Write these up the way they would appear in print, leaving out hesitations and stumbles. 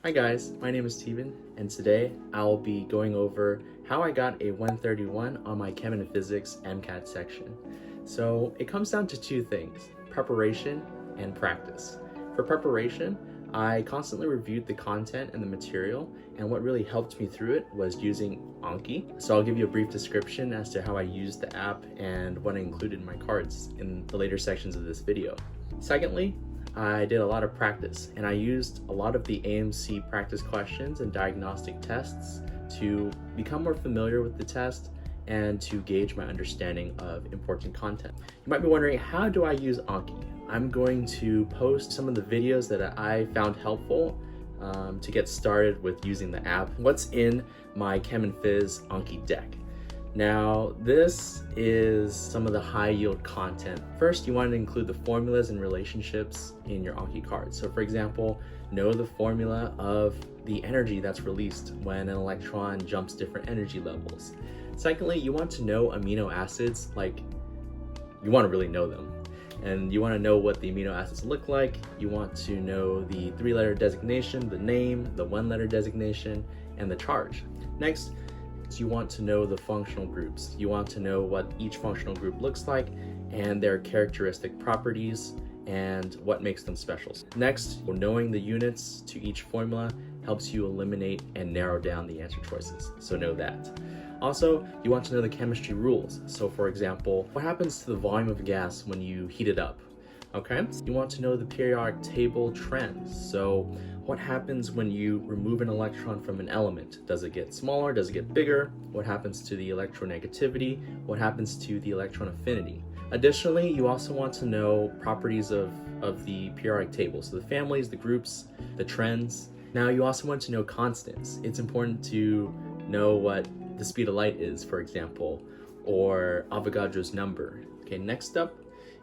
Hi guys, my name is Steven, and today I'll be going over how I got a 131 on my Chem and Physics MCAT section. So it comes down to two things, preparation and practice. For preparation, I constantly reviewed the content and the material, and what really helped me through it was using Anki. So I'll give you a brief description as to how I used the app and what I included in my cards in the later sections of this video. Secondly, I did a lot of practice, and I used a lot of the AMC practice questions and diagnostic tests to become more familiar with the test and to gauge my understanding of important content. You might be wondering, how do I use Anki? I'm going to post some of the videos that I found helpful to get started with using the app. What's in my Chem and Phys Anki deck? Now, this is some of the high yield content. First, you want to include the formulas and relationships in your Anki card. So for example, know the formula of the energy that's released when an electron jumps different energy levels. Secondly, you want to know amino acids, like you want to really know them. And you want to know what the amino acids look like. You want to know the 3-letter designation, the name, the 1-letter designation, and the charge. Next, you want to know the functional groups. You want to know what each functional group looks like and their characteristic properties and what makes them special. Next, knowing the units to each formula helps you eliminate and narrow down the answer choices, so know that. Also, you want to know the chemistry rules. So for example, what happens to the volume of gas when you heat it up? Okay, you want to know the periodic table trends. So what happens when you remove an electron from an element? Does it get smaller? Does it get bigger? What happens to the electronegativity? What happens to the electron affinity? Additionally, you also want to know properties of the periodic table. So the families, the groups, the trends. Now you also want to know constants. It's important to know what the speed of light is, for example, or Avogadro's number. Okay, next up,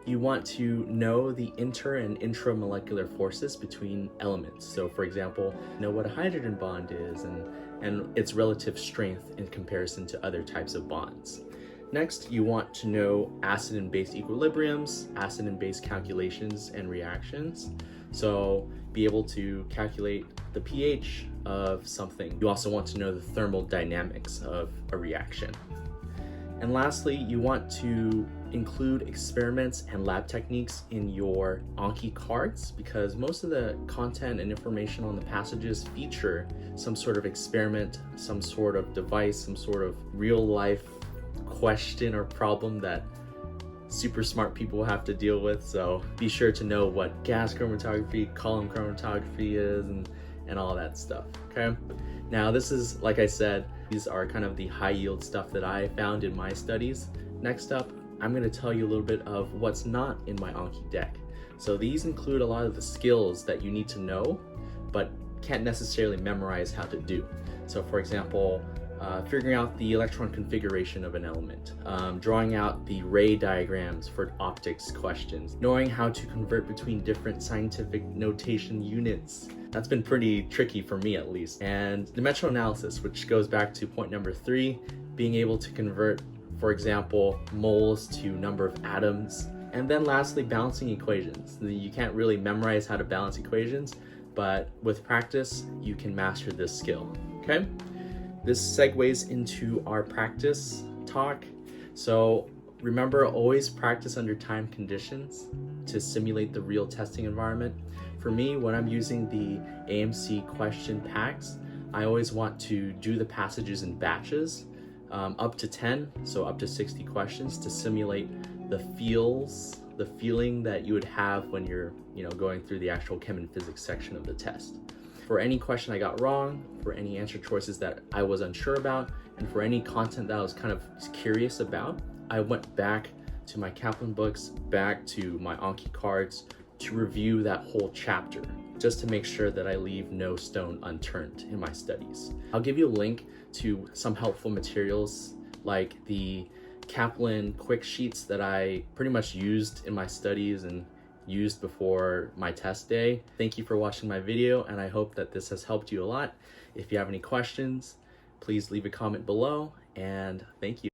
you want to know the inter and intramolecular forces between elements. So for example, know what a hydrogen bond is and its relative strength in comparison to other types of bonds. Next, you want to know acid and base equilibriums, acid and base calculations and reactions. So be able to calculate the pH of something. You also want to know the thermal dynamics of a reaction. And lastly, you want to include experiments and lab techniques in your Anki cards, because most of the content and information on the passages feature some sort of experiment, some sort of device, some sort of real life question or problem that super smart people have to deal with. So be sure to know what gas chromatography, column chromatography is, and all that stuff, okay? Now this is, like I said, these are kind of the high yield stuff that I found in my studies. Next up, I'm going to tell you a little bit of what's not in my Anki deck. So these include a lot of the skills that you need to know, but can't necessarily memorize how to do. So for example, figuring out the electron configuration of an element, drawing out the ray diagrams for optics questions, knowing how to convert between different scientific notation units. That's been pretty tricky for me, at least. And dimensional analysis, which goes back to point number 3, being able to convert, for example, moles to number of atoms. And then lastly, balancing equations. You can't really memorize how to balance equations, but with practice, you can master this skill, okay? This segues into our practice talk. So remember, always practice under time conditions to simulate the real testing environment. For me, when I'm using the AMC question packs, I always want to do the passages in batches, up to 10, so up to 60 questions, to simulate the feeling that you would have when you're going through the actual Chem and Physics section of the test. For any question I got wrong, for any answer choices that I was unsure about, and for any content that I was kind of curious about, I went back to my Kaplan books, back to my Anki cards to review that whole chapter, just to make sure that I leave no stone unturned in my studies. I'll give you a link to some helpful materials like the Kaplan quick sheets that I pretty much used in my studies and used before my test day. Thank you for watching my video, and I hope that this has helped you a lot. If you have any questions, please leave a comment below, and thank you.